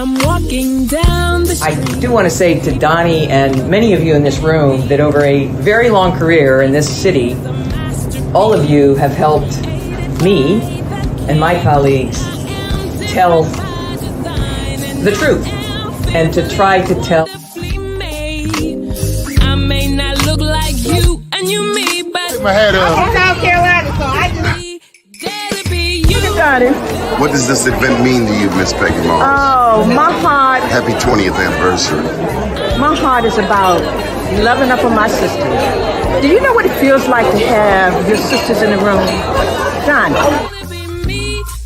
I'm walking down the street. I do want to say to Doni and many of you in this room that over a very long career in this city, all of you have helped me and my colleagues tell the truth and to try to tell. I may not look like you and you me, but my head up. I'm from South Carolina, so I just Got it. What does this event mean to you, Miss Peggy Morris? Oh, my heart. Happy 20th anniversary. My heart is about loving up on my sisters. Do you know what it feels like to have your sisters in the room? John.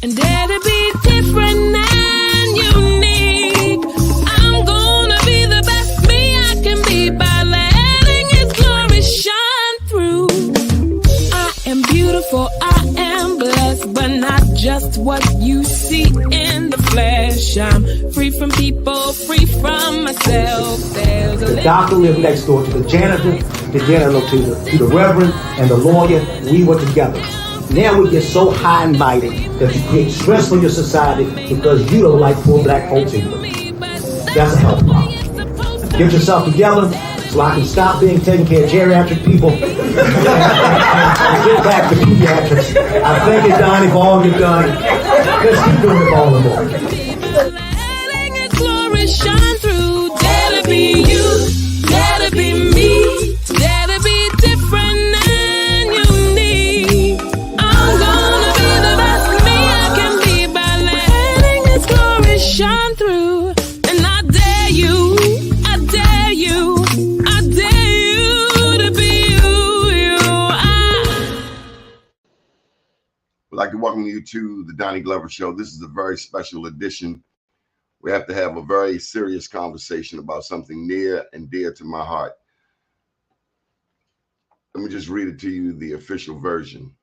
and dare to be different and unique. I'm gonna be the best me I can be by letting His glory shine through. I am beautiful, I am blessed, but not just what you see in the flesh. I'm free from people, free from myself. There's a The doctor lived next door to the janitor, to the reverend, and the lawyer. We were together. Now we get so high and mighty that you create stress for your society because you don't like poor black folks either. That's a health problem. Get yourself together so I can stop being taking care of geriatric people and get back to pediatrics. I thank you, Doni, for all you've done. Let's keep doing it all and more. letting His glory shine through. Dare to be you, dare to be me, dare to be different and unique. I'm gonna be the best me I can be by letting His glory shine through. And I dare you, I dare you, I dare you to be you. I'd like to welcome you to the Donnie Glover Show. This is a very special edition. We have to have a very serious conversation about something near and dear to my heart. Let me just read it to you, the official version.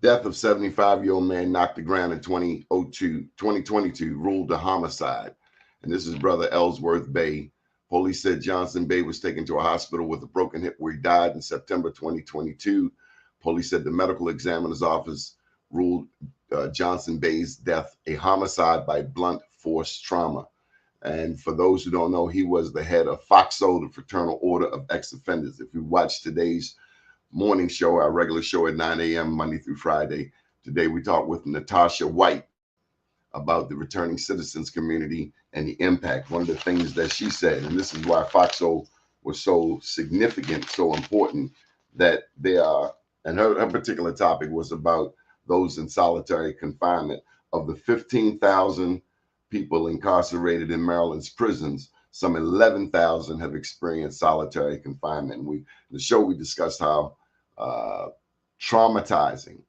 Death of 75-year-old man knocked to ground in 2022, ruled a homicide. And this is brother Ellsworth Bey. Police said Johnson-Bey was taken to a hospital with a broken hip where he died in September 2022. Police said the medical examiner's office ruled Johnson-Bey's death a homicide by blunt force trauma. And for those who don't know, he was the head of FOXO, the Fraternal Order of Ex-Offenders. If you watch today's morning show, our regular show at 9 a.m. Monday through Friday, today we talked with Natasha White about the returning citizens community and the impact. One of the things that she said, and this is why FOXO was so significant, so important, that they are, and her particular topic was about those in solitary confinement. Of the 15,000 people incarcerated in Maryland's prisons, some 11,000 have experienced solitary confinement. In the show, we discussed how traumatizing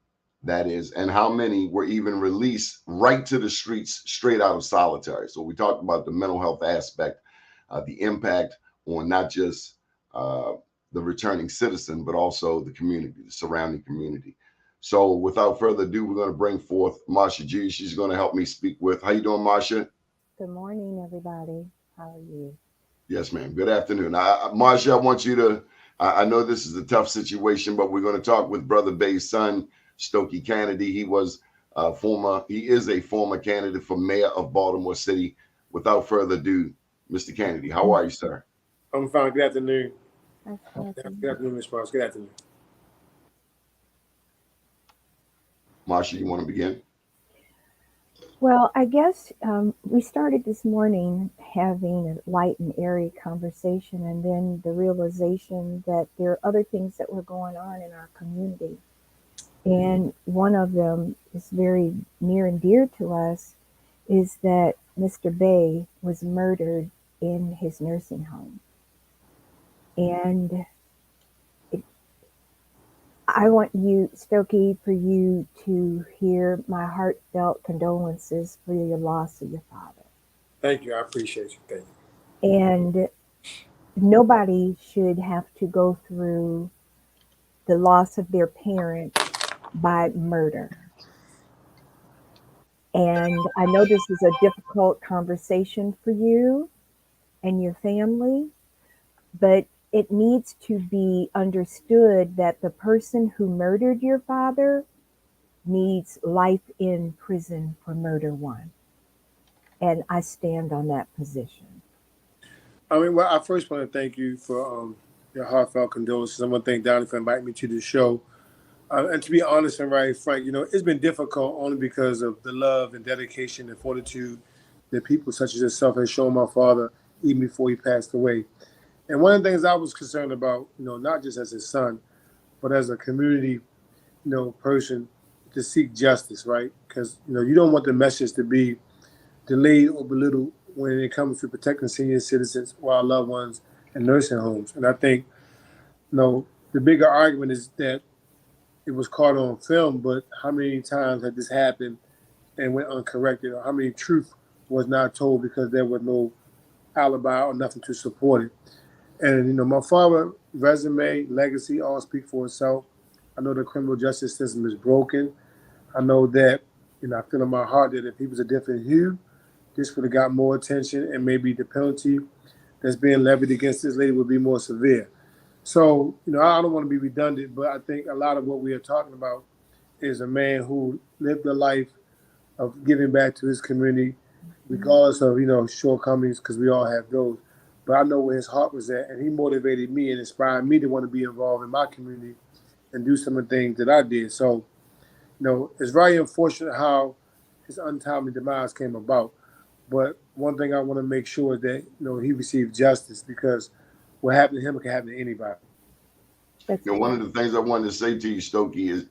that is and how many were even released right to the streets straight out of solitary. So we talked about the mental health aspect, the impact on not just the returning citizen, but also the community, the surrounding community. So without further ado, we're going to bring forth Marsha G. She's going to help me speak with. How you doing, Marsha? Good morning, everybody. How are you? Yes, ma'am. Good afternoon. Marsha, I want you to, I know this is a tough situation, but we're going to talk with Brother Bey's son, Stokey Cannady. He is a former candidate for mayor of Baltimore City. Without further ado, Mr. Cannady, how are you, sir? I'm fine. Good afternoon. Good Good afternoon, Ms. Morris. Good afternoon. Marsha, you want to begin? Well, I guess we started this morning having a light and airy conversation, and then the realization that there are other things that were going on in our community. And one of them is very near and dear to us, is that Mr. Bey was murdered in his nursing home. And I want you, Stokey, for you to hear my heartfelt condolences for your loss of your father. Thank you. I appreciate you. Thank you. And nobody should have to go through the loss of their parent by murder. And I know this is a difficult conversation for you and your family, but it needs to be understood that the person who murdered your father needs life in prison for murder one. and I stand on that position. I mean, well, I first want to thank you for your heartfelt condolences. I want to thank Doni for inviting me to the show. And to be honest and right, Frank, it's been difficult only because of the love and dedication and fortitude that people such as yourself have shown my father even before he passed away. And one of the things I was concerned about, not just as his son, but as a community, person, to seek justice, right? Because, you don't want the message to be delayed or belittled when it comes to protecting senior citizens or our loved ones in nursing homes. And I think, the bigger argument is that it was caught on film, but how many times had this happened and went uncorrected, or how many truth was not told because there was no alibi or nothing to support it. And, my father's resume, legacy, all speak for itself. I know the criminal justice system is broken. I know that, I feel in my heart that if he was a different hue, this would have got more attention, and maybe the penalty that's being levied against this lady would be more severe. So, I don't want to be redundant, but I think a lot of what we are talking about is a man who lived a life of giving back to his community, regardless of, shortcomings, because we all have those. But I know where his heart was at, and he motivated me and inspired me to want to be involved in my community and do some of the things that I did. So, it's very unfortunate how his untimely demise came about. But one thing I want to make sure is that, he received justice, because what happened to him can happen to anybody. One of the things I wanted to say to you, Stokey, is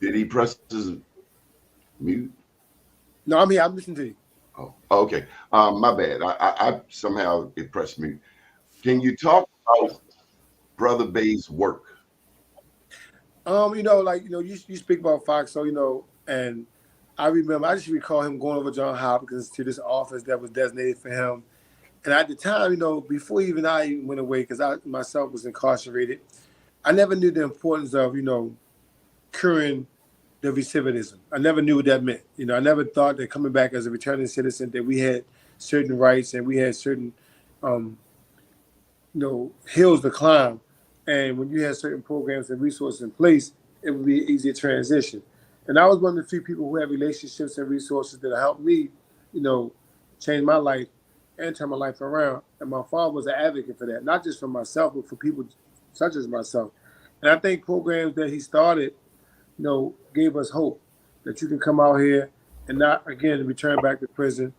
did he press his mute? No, I'm here. I'm listening to you. Oh, okay. My bad. I somehow it pressed mute. Can you talk about Brother Bey's work? You speak about FOXO, and I just recall him going over John Hopkins to this office that was designated for him. And at the time, before I even went away, because I myself was incarcerated, I never knew the importance of, curing the recidivism. I never knew what that meant. I never thought that coming back as a returning citizen that we had certain rights and we had certain, hills to climb. And when you had certain programs and resources in place, it would be an easier transition. And I was one of the few people who had relationships and resources that helped me, change my life and turn my life around. And my father was an advocate for that, not just for myself, but for people such as myself. And I think programs that he started, gave us hope that you can come out here and not, again, return back to prison,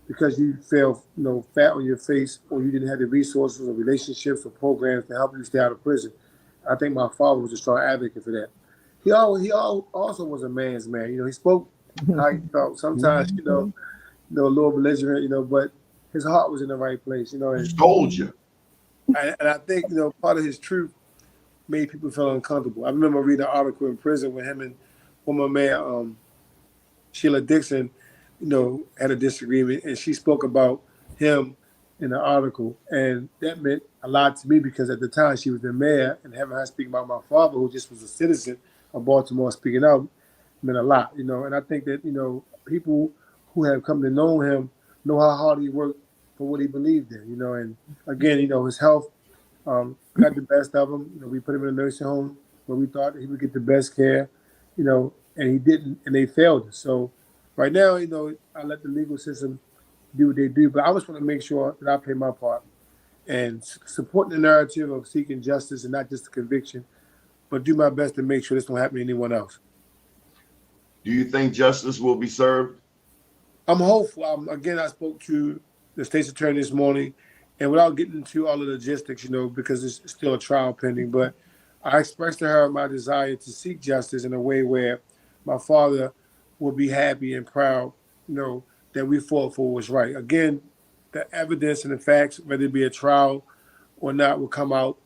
because you fell, fat on your face, or you didn't have the resources or relationships or programs to help you stay out of prison. I think my father was a strong advocate for that. He also was a man's man. He spoke how he felt. Sometimes, a little belligerent, but his heart was in the right place, and told you. And I think, part of his truth made people feel uncomfortable. I remember reading an article in prison with him and former mayor Sheila Dixon, had a disagreement, and she spoke about him in the article, and that meant a lot to me, because at the time she was the mayor, and having her speak about my father, who just was a citizen of Baltimore, speaking out, meant a lot, and I think that, people who have come to know him know how hard he worked for what he believed in, and again, his health got the best of him. We put him in a nursing home where we thought he would get the best care, and he didn't, and they failed us. So right now, I let the legal system do what they do, but I just want to make sure that I play my part and support the narrative of seeking justice, and not just a conviction, but do my best to make sure this won't happen to anyone else. Do you think justice will be served? I'm hopeful. Again, I spoke to the state's attorney this morning, and without getting into all the logistics, because it's still a trial pending, but I expressed to her my desire to seek justice in a way where my father will be happy and proud, that we fought for what was right. Again, the evidence and the facts, whether it be a trial or not, will come out.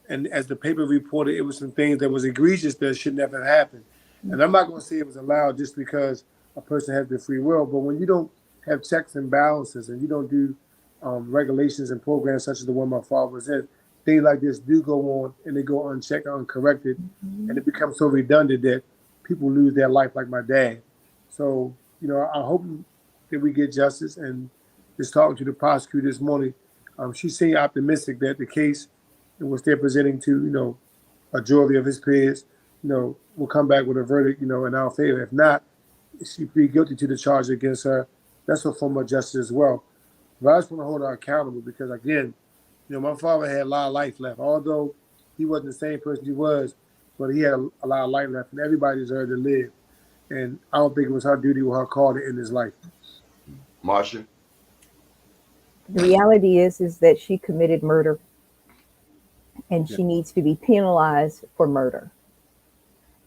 And as the paper reported, it was some things that was egregious that should never have happened. And I'm not going to say it was allowed just because a person has the free will, but when you don't have checks and balances, and you don't do regulations and programs such as the one my father was in, things like this do go on, and they go unchecked, uncorrected, and it becomes so redundant that people lose their life, like my dad. So, I hope that we get justice. And just talking to the prosecutor this morning, she seemed optimistic that the case in which they're presenting to, a jury of his peers, will come back with a verdict, in our favor. If not, she plead guilty to the charge against her. That's a form of justice as well. But I just want to hold her accountable because, again, my father had a lot of life left. Although he wasn't the same person he was, but he had a lot of life left, and everybody deserved to live. And I don't think it was her duty or her call to end his life. Marsha? The reality is that she committed murder, and she needs to be penalized for murder.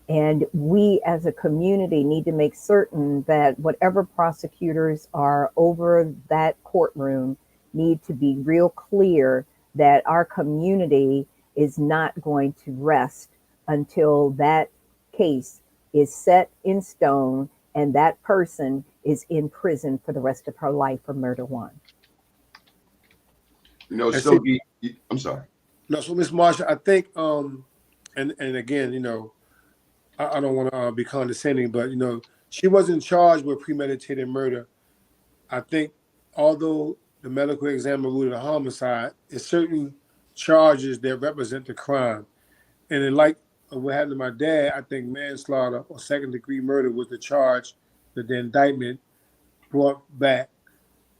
And we as a community need to make certain that whatever prosecutors are over that courtroom need to be real clear that our community is not going to rest until that case is set in stone and that person is in prison for the rest of her life for murder one. Stokey, I'm sorry. No, so Ms. Marsha, I think, and again, I don't want to be condescending, but she wasn't charged with premeditated murder. I think, although the medical examiner ruled it a homicide, it's certain charges that represent the crime. And then, like what happened to my dad, I think manslaughter or second-degree murder was the charge that the indictment brought back.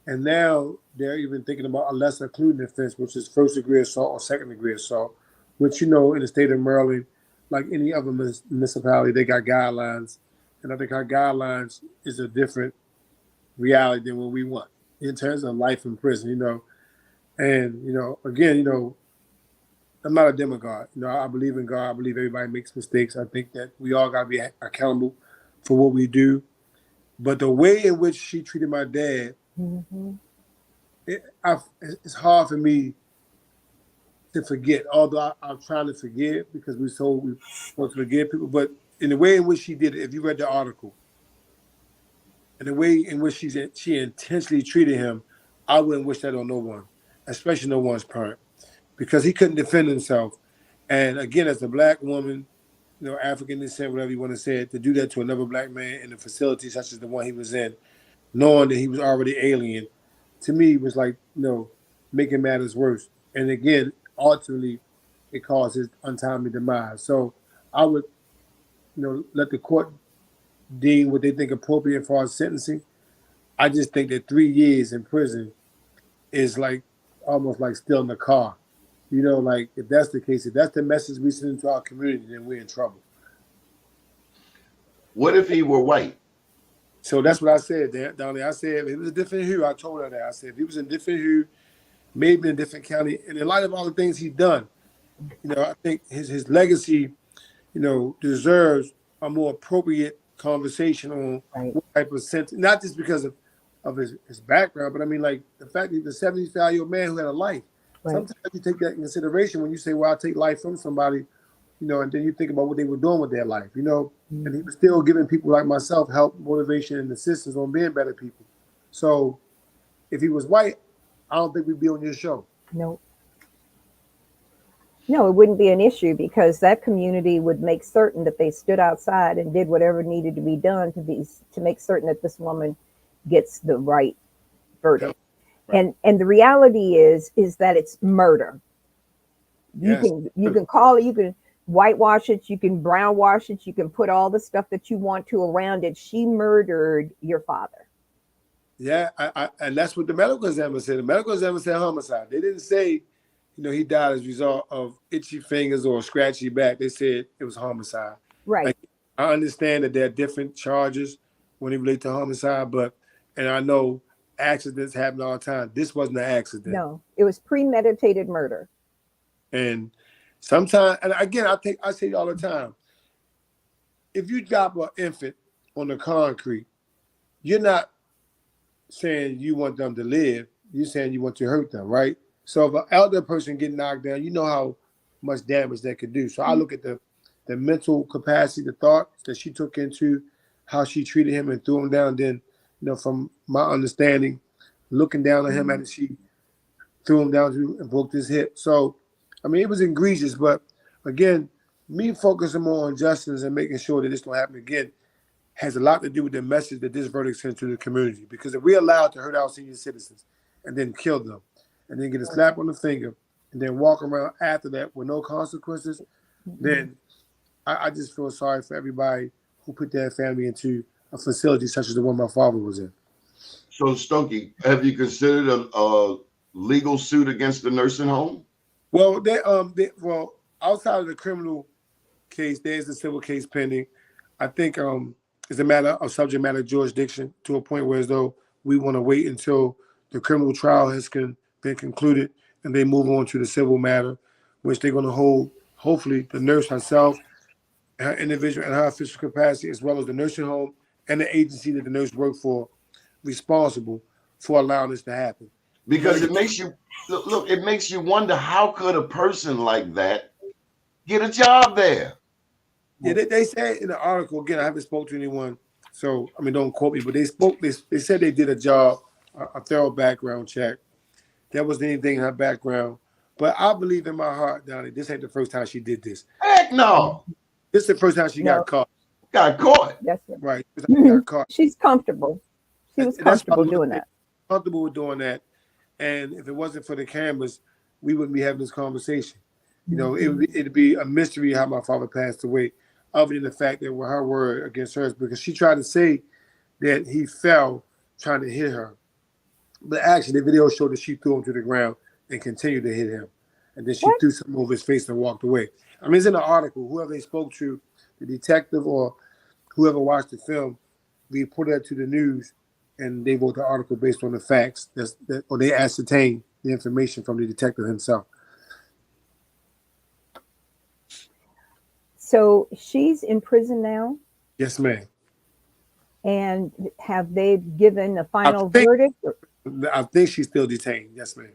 And now they're even thinking about a lesser including offense, which is first-degree assault or second-degree assault, which, in the state of Maryland, like any other municipality, they got guidelines. And I think our guidelines is a different reality than what we want in terms of life in prison, And, again, I'm not a demagogue. I believe in God. I believe everybody makes mistakes. I think that we all got to be accountable for what we do. But the way in which she treated my dad, it's hard for me to forget, although I'm trying to forgive because we want to forgive people. But in the way in which she did it, if you read the article, and the way in which she intentionally treated him, I wouldn't wish that on no one, especially no one's parent, because he couldn't defend himself. And again, as a black woman, African descent, whatever you want to say it, to do that to another black man in a facility such as the one he was in, knowing that he was already alien, to me was like, making matters worse. And again, ultimately, it caused his untimely demise. So I would, let the court deem what they think appropriate for our sentencing. I just think that 3 years in prison is like almost like still in the car. Like if that's the case, if that's the message we send to our community, then we're in trouble. What if he were white? So that's what I said, Doni. I said if it was a different hue, I told her that. I said if he was in a different hue, maybe in a different county, and in light of all the things he's done, I think his legacy, deserves a more appropriate conversation on what type of sentence, not just because of his background, but I mean, like the fact that he's a 75-year-old man who had a life. Right. Sometimes you take that in consideration when you say, well, I'll take life from somebody, and then you think about what they were doing with their life, and he was still giving people like myself help, motivation, and assistance on being better people. So if he was white, I don't think we'd be on your show. No, it wouldn't be an issue because that community would make certain that they stood outside and did whatever needed to be done to make certain that this woman gets the right verdict. Right. And the reality is that it's murder. You can call it, you can whitewash it, you can brownwash it, you can put all the stuff that you want to around it. She murdered your father. Yeah, and that's what the medical examiner said. The medical examiner said homicide. They didn't say, he died as a result of itchy fingers or scratchy back. They said it was homicide. Right. Like, I understand that there are different charges when it relates to homicide, and I know accidents happen all the time. This wasn't an accident. No, it was premeditated murder. And sometimes, and again, I say all the time, if you drop an infant on the concrete, you're not saying you want them to live. You're saying you want to hurt them, right? So if an elder person get knocked down, you know how much damage that could do. So I look at the mental capacity, the thoughts that she took into how she treated him and threw him down. Then, from my understanding, looking down on him after she threw him down and broke his hip. So, I mean, it was egregious. But again, me focusing more on justice and making sure that this don't happen again has a lot to do with the message that this verdict sends to the community. Because if we're allowed to hurt our senior citizens and then kill them and then get a slap on the finger and then walk around after that with no consequences, then I just feel sorry for everybody who put their family into a facility such as the one my father was in. So, Stokey, have you considered a legal suit against the nursing home? Well, well, outside of the criminal case, there's a civil case pending. I think it's a matter of subject matter jurisdiction to a point where as though we want to wait until the criminal trial has been concluded and they move on to the civil matter, which they're going to hold, hopefully, the nurse herself, her individual and her official capacity, as well as the nursing home and the agency that the nurse worked for, responsible for allowing this to happen. Because it makes you look, it makes you wonder, how could a person like that get a job there? Yeah, they said in the article, again, I haven't spoken to anyone, so I mean, don't quote me, but they said they did a job, a thorough background check. There wasn't anything in her background, but I believe in my heart, Donnie, this ain't the first time she did this. Heck no. This is the first time she got caught. Got caught. That's it. Right. Got caught. She's comfortable. She was comfortable doing that. Comfortable with doing that. And if it wasn't for the cameras, we wouldn't be having this conversation. You know, it'd be a mystery how my father passed away, other than the fact that with her word against hers, because she tried to say that he fell trying to hit her. But actually, the video showed that she threw him to the ground and continued to hit him. And then she threw something over his face and walked away. I mean, it's in the article. Whoever they spoke to, the detective or whoever watched the film, we put that to the news, and they wrote the article based on the facts, or they ascertained the information from the detective himself. So she's in prison now? Yes, ma'am. And have they given a final verdict? I think she's still detained. Yes, ma'am.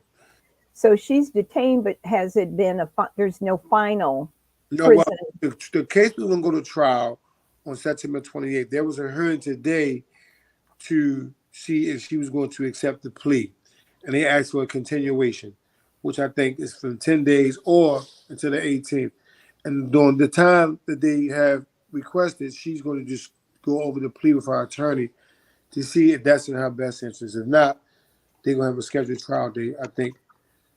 So she's detained, but has it been there's no final No, prison? well, the case was going to go to trial on September 28th. There was a hearing today to see if she was going to accept the plea. And they asked for a continuation, which I think is from 10 days or until the 18th. And during the time that they have requested, she's going to just go over the plea with her attorney to see if that's in her best interest. If not, they're going to have a scheduled trial date, I think,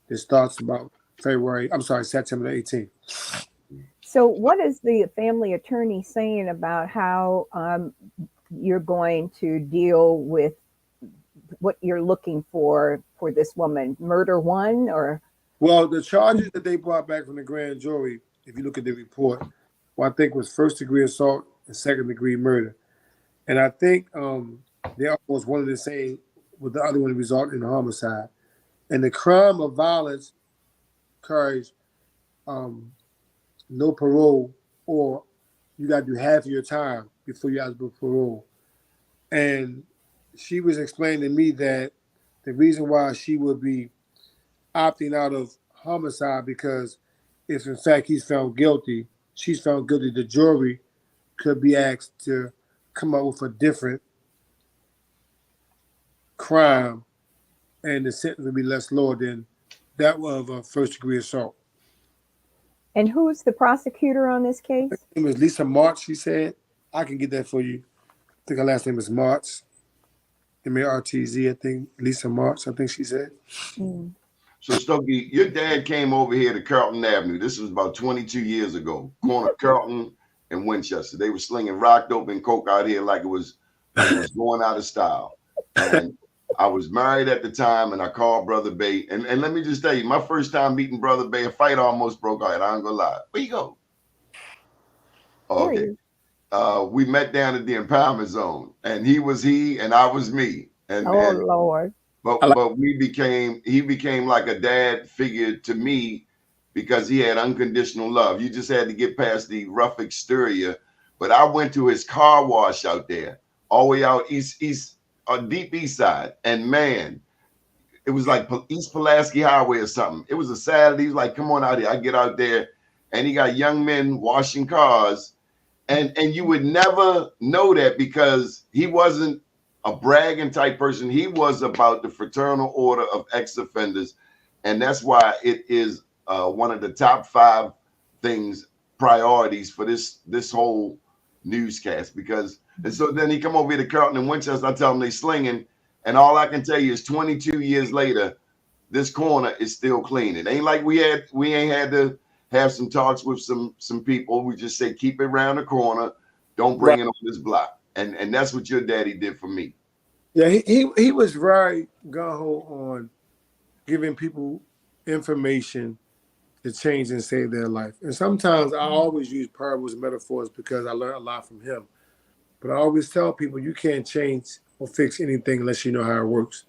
that starts about September 18th. So what is the family attorney saying about how you're going to deal with what you're looking for this woman? Murder one, or? Well, the charges that they brought back from the grand jury, if you look at the report, I think was first-degree assault and second-degree murder. And I think they almost wanted to say with the other one result in homicide. And the crime of violence carries no parole, or you got to do half of your time before you ask for parole. And she was explaining to me that the reason why she would be opting out of homicide, because if in fact he's found guilty, she's found guilty, the jury could be asked to come up with a different crime, and the sentence would be less lower than that of a first-degree assault. And who's the prosecutor on this case? Her name is Lisa Martz, she said. I can get that for you. I think her last name is Martz. M-A-R-T-Z, I think. Lisa Martz, I think she said. So, Stokey, your dad came over here to Carlton Avenue. This was about 22 years ago. Corner Carlton and Winchester. They were slinging rocked open coke out here like it was going out of style. And I was married at the time, and I called Brother Bey. And let me just tell you, my first time meeting Brother Bey, a fight almost broke out. I ain't gonna lie. Where you go? Okay. We met down at the empowerment zone, and he was he, and I was me. And Lord. But he became like a dad figure to me, because he had unconditional love. You just had to get past the rough exterior. But I went to his car wash out there, all the way out deep east side. And man, it was like East Pulaski Highway or something. It was a Saturday. He was like, come on out here. I get out there, and he got young men washing cars. And you would never know that, because he wasn't a bragging type person. He was about the Fraternal Order of Ex-Offenders. And that's why it is one of the top 5 priorities for this whole newscast. And so then he come over here to Carlton and Winchester. I tell him they slinging. And all I can tell you is 22 years later, this corner is still clean. It ain't like we ain't had to have some talks with some people. We just say keep it around the corner, don't bring it on this block, and that's what your daddy did for me. Yeah, he was very gung-ho on giving people information to change and save their life. And sometimes I always use parables and metaphors because I learned a lot from him. But I always tell people you can't change or fix anything unless you know how it works.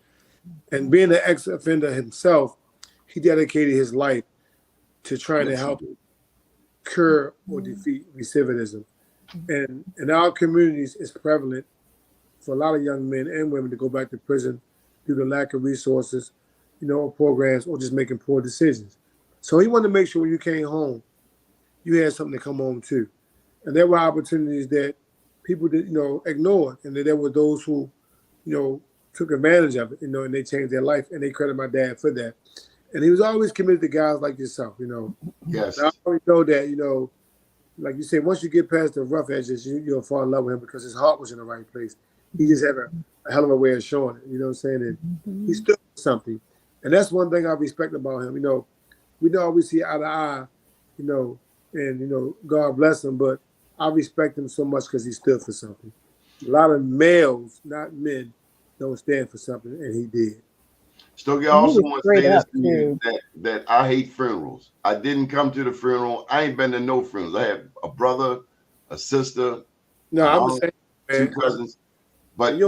And being an ex-offender himself, he dedicated his life to trying to help cure or defeat recidivism. And in our communities, it's prevalent for a lot of young men and women to go back to prison due to lack of resources, or programs, or just making poor decisions. So he wanted to make sure when you came home, you had something to come home to. And there were opportunities that people did, ignored. And there were those who, took advantage of it, and they changed their life. And they credit my dad for that. And he was always committed to guys like yourself, Yes. And I always know that, like you said, once you get past the rough edges, you'll fall in love with him because his heart was in the right place. He just had a hell of a way of showing it, you know what I'm saying? And he stood for something. And that's one thing I respect about him. We don't always see eye to eye, and, God bless him, but I respect him so much because he stood for something. A lot of males, not men, don't stand for something, and he did. Stokey, I also want to say this to you that I hate funerals. I didn't come to the funeral. I ain't been to no funerals. I have a brother, a sister, no, I'm saying, two cousins. But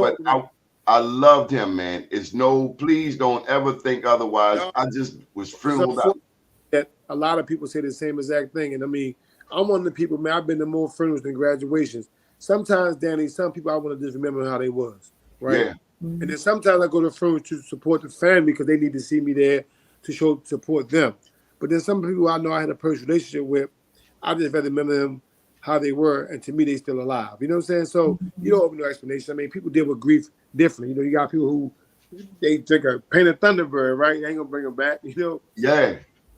I loved him, man. Please don't ever think otherwise. I just was funeraled out. That a lot of people say the same exact thing. And I mean, I'm one of the people, man, I've been to more funerals than graduations. Sometimes, Danny, some people I want to just remember how they was, right? Yeah. And then sometimes I go to funerals to support the family because they need to see me there to show support them. But then some people I know I had a personal relationship with, I just rather remember them how they were, and to me they still alive. You know what I'm saying? So you don't have no explanation. I mean, people deal with grief differently. You got people who they drink a painted Thunderbird, right? They ain't gonna bring them back. Yeah.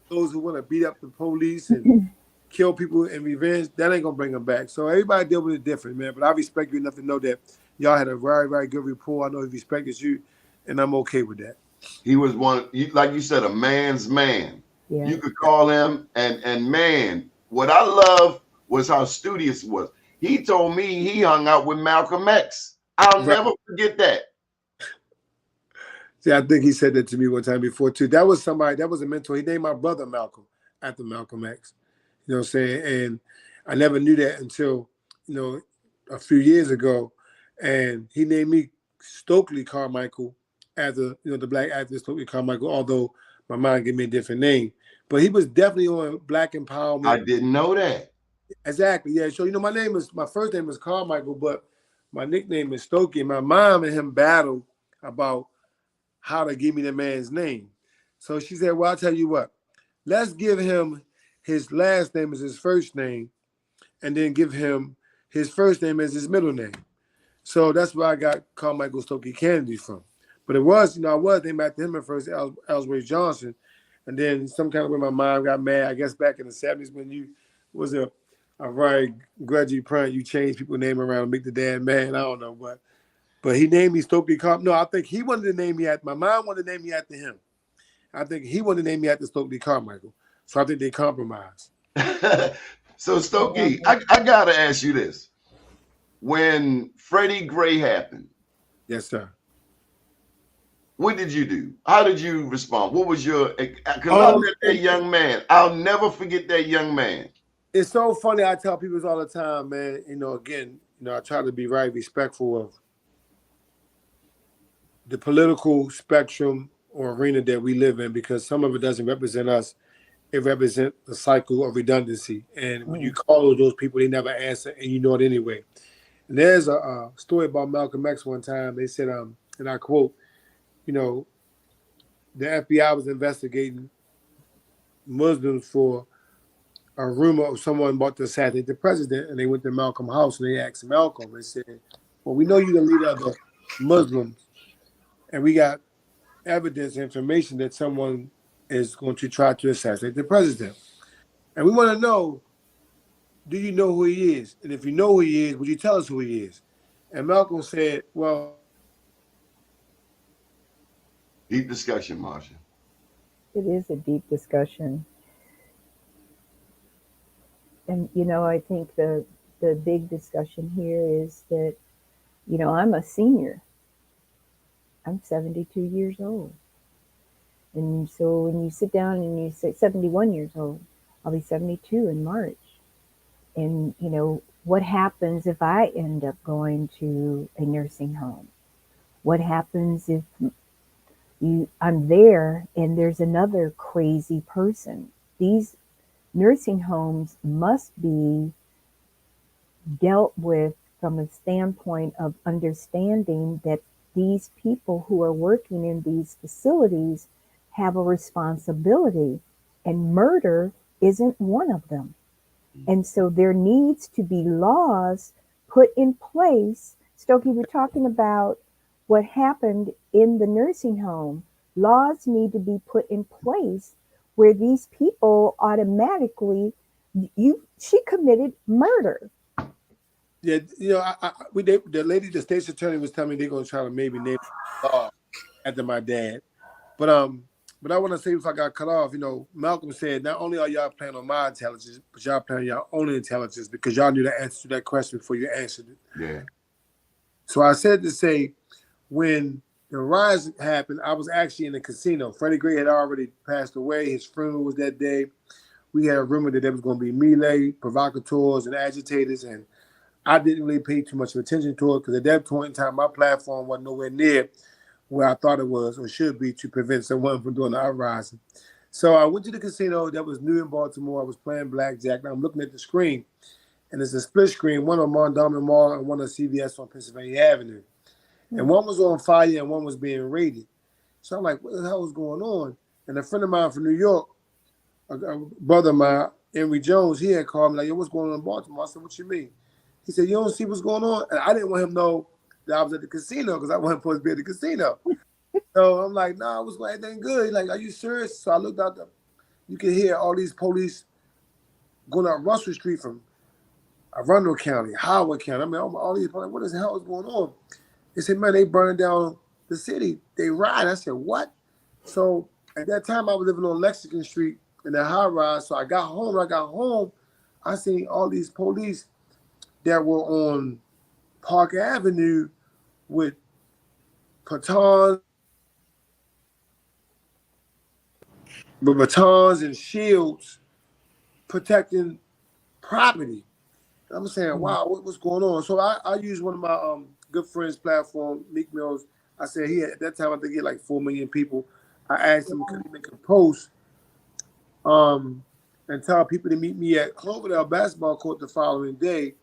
Those who want to beat up the police and kill people in revenge, that ain't gonna bring them back. So everybody deal with it different, man. But I respect you enough to know that y'all had a very, very good rapport. I know he respected you, and I'm okay with that. He was like you said, a man's man. Yeah. You could call him, and man, what I love was how studious he was. He told me he hung out with Malcolm X. I'll never forget that. See, I think he said that to me one time before too. That was somebody, that was a mentor. He named my brother Malcolm after Malcolm X. You know what I'm saying? And I never knew that until, a few years ago. And he named me Stokey Carmichael after, the black actor Stokey Carmichael, although my mom gave me a different name. But he was definitely on black empowerment. I didn't know that. Exactly, yeah. So, my first name is Carmichael, but my nickname is Stokey. My mom and him battled about how to give me the man's name. So she said, well, I'll tell you what, let's give him his last name as his first name, and then give him his first name as his middle name. So that's where I got Carmichael Stokey Cannady from. But it was, I was named after him at first, Ellsworth Johnson. And then some kind of way my mom got mad, I guess back in the 70s when you was a very grudgy parent, you changed people's name around and make the dad mad. I don't know what. But he named me Stokey Carmichael. No, I think he wanted to name me after, my mom wanted to name me after him. I think he wanted to name me after Stokey Carmichael. So I think they compromised. So Stokey, I gotta ask you this. When Freddie Gray happened. Yes, sir. What did you do? How did you respond? What was your, because I met that young man. I'll never forget that young man. It's so funny. I tell people this all the time, man. Again, I try to be very respectful of the political spectrum or arena that we live in, because some of it doesn't represent us. It represents the cycle of redundancy. And when you call those people, they never answer, and you know it anyway. And there's a story about Malcolm X one time. They said, and I quote, the FBI was investigating Muslims for a rumor of someone about to assassinate the president, and they went to Malcolm's house and they asked Malcolm, they said, well, we know you're the leader of the Muslims, and we got evidence, information that someone is going to try to assassinate the president. And we want to know, do you know who he is? And if you know who he is, would you tell us who he is? And Malcolm said, well. Deep discussion, Marsha. It is a deep discussion. And, I think the big discussion here is that, I'm a senior. I'm 72 years old. And so when you sit down and you say 71 years old, I'll be 72 in March. And, what happens if I end up going to a nursing home? What happens if I'm there and there's another crazy person? These nursing homes must be dealt with from a standpoint of understanding that these people who are working in these facilities have a responsibility, and murder isn't one of them. And so there needs to be laws put in place. Stokey, we're talking about what happened in the nursing home. Laws need to be put in place where these people automatically, she committed murder. Yeah, the lady, the state's attorney, was telling me they're gonna try to maybe name law after my dad. But I want to say before I got cut off, Malcolm said not only are y'all playing on my intelligence, but y'all playing your own intelligence because y'all knew the answer to that question before you answered it. Yeah. So I said to say, when the rise happened, I was actually in the casino. Freddie Gray had already passed away. His funeral was that day. We had a rumor that there was going to be melee, provocateurs, and agitators, and I didn't really pay too much attention to it because at that point in time, my platform wasn't nowhere near where I thought it was or should be to prevent someone from doing the uprising. So I went to the casino that was new in Baltimore. I was playing blackjack. Now I'm looking at the screen, and it's a split screen, one on Mondawmin Mall and one on CVS on Pennsylvania Avenue. And one was on fire and one was being raided. So I'm like, what the hell is going on? And a friend of mine from New York, a brother of mine, Emory Jones, he had called me like, yo, what's going on in Baltimore? I said, what you mean? He said, you don't see what's going on? And I didn't want him to know that I was at the casino because I wasn't supposed to be at the casino. So I'm like, nah, what's going on? Everything good. He's like, are you serious? So I looked out you can hear all these police going up Russell Street from Arundel County, Howard County. I mean, all these police, what the hell is going on? They said, man, they burning down the city. They ride. I said, what? So at that time, I was living on Lexington Street in the high rise. So I got home. When I got home, I seen all these police that were on Park Avenue with batons and shields protecting property. I'm saying, wow, what's going on? So I used one of my good friends' platform, Meek Mills. I said, at that time, I think he had like 4 million people. I asked him, could he make a post and tell people to meet me at Cloverdale basketball court the following day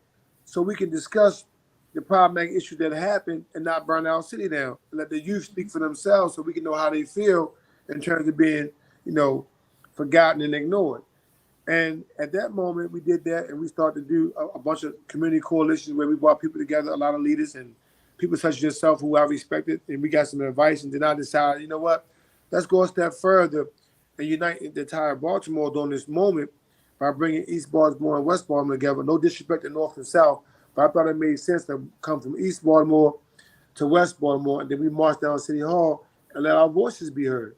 so we can discuss the problematic issues that happened and not burn our city down. And let the youth speak for themselves so we can know how they feel in terms of being, forgotten and ignored. And at that moment, we did that, and we started to do a bunch of community coalitions where we brought people together, a lot of leaders and people such as yourself who I respected, and we got some advice. And then I decided, you know what, let's go a step further and unite the entire Baltimore during this moment by bringing East Baltimore and West Baltimore together. No disrespect to North and South, but I thought it made sense to come from East Baltimore to West Baltimore, and then we marched down City Hall and let our voices be heard.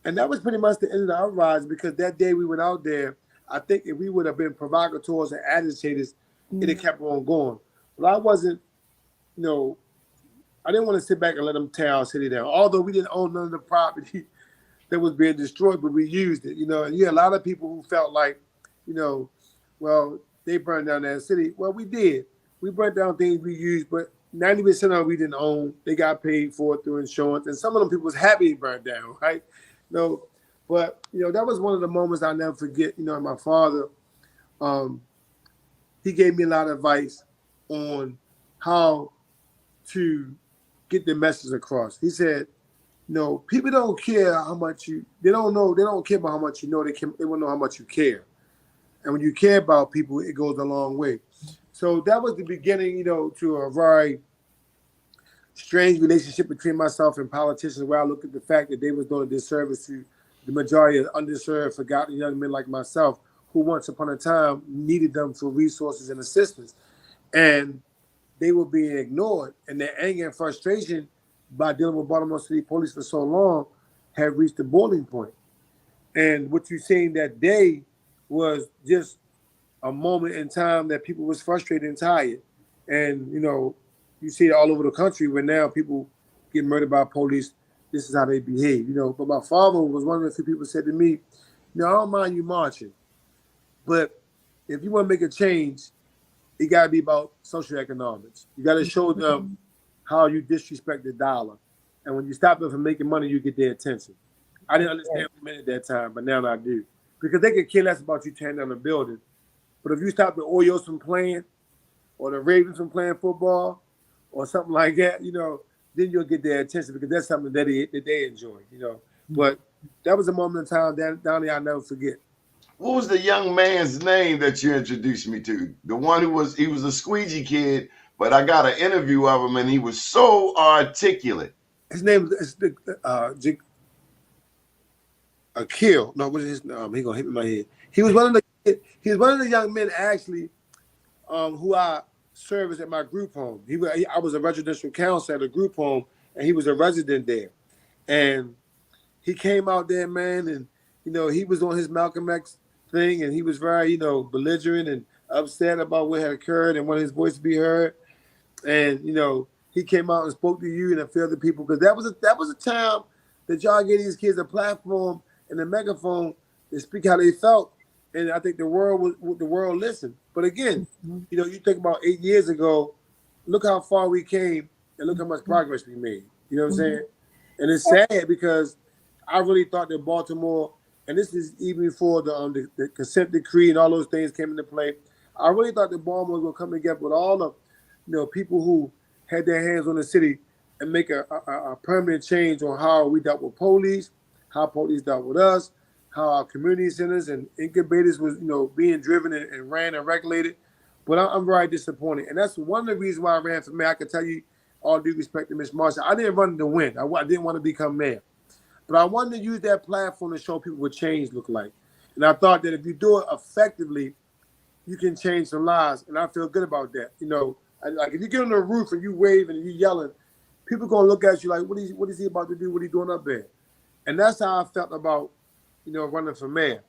And that was pretty much the end of the uprising because that day we went out there, I think if we would have been provocateurs and agitators, it'd have kept on going. But I wasn't, I didn't want to sit back and let them tear our city down. Although we didn't own none of the property that was being destroyed, but we used it, And you had a lot of people who felt like, well, they burned down that city. Well, we did. We burnt down things we used, but 90% of it we didn't own. They got paid for it through insurance. And some of them people was happy it burned down, right? But, that was one of the moments I'll never forget. My father, he gave me a lot of advice on how to get the message across. He said, people don't care how much they don't care about how much you know, they want to know how much you care. And when you care about people, it goes a long way. So that was the beginning, to a very strange relationship between myself and politicians where I looked at the fact that they was doing a disservice to the majority of underserved, forgotten young men like myself who once upon a time needed them for resources and assistance. And they were being ignored. And their anger and frustration by dealing with Baltimore City Police for so long had reached the boiling point. And what you seen that day was just a moment in time that people was frustrated and tired. And, you know, you see it all over the country where now people get murdered by police. This is how they behave, you know. But my father was one of the few people who said to me, you know, I don't mind you marching, but if you want to make a change, it got to be about social economics. You got to show them how you disrespect the dollar. And when you stop them from making money, you get their attention. I didn't understand what it meant at that time, but now I do. Because they could care less about you tearing down a building. But if you stop the Orioles from playing, or the Ravens from playing football, or something like that, you know, then you'll get their attention because that's something that they enjoy, you know. But that was a moment in time, Donnie, I'll never forget. What was the young man's name that you introduced me to? The one he was a squeegee kid, but I got an interview of him and he was so articulate. His name is Akil. No, what is his name? He gonna hit me in my head. He was one of the young men actually who I serviced at my group home. I was a residential counselor at a group home, and he was a resident there. And he came out there, man, and you know, he was on his Malcolm X thing, and he was very, you know, belligerent and upset about what had occurred and wanted his voice to be heard. And you know, he came out and spoke to you and a few other people because that was a time that y'all gave these kids a platform and a megaphone to speak how they felt. And I think the world listened. But again, you know, you think about 8 years ago, look how far we came and look how much progress we made. You know what I'm saying? And it's sad because I really thought that Baltimore, and this is even before the consent decree and all those things came into play, I really thought that Baltimore was going to come together with all the, you know, people who had their hands on the city and make a permanent change on how we dealt with police, how police dealt with us, how our community centers and incubators was, you know, being driven and ran and regulated. But I'm very disappointed. And that's one of the reasons why I ran for mayor. I can tell you, all due respect to Ms. Marshall, I didn't run to win. I didn't want to become mayor. But I wanted to use that platform to show people what change looked like. And I thought that if you do it effectively, you can change some lives. And I feel good about that. You know, like if you get on the roof and you waving and you yelling, people going to look at you like, what is he about to do? What are he doing up there? And that's how I felt about, you know, running for mayor.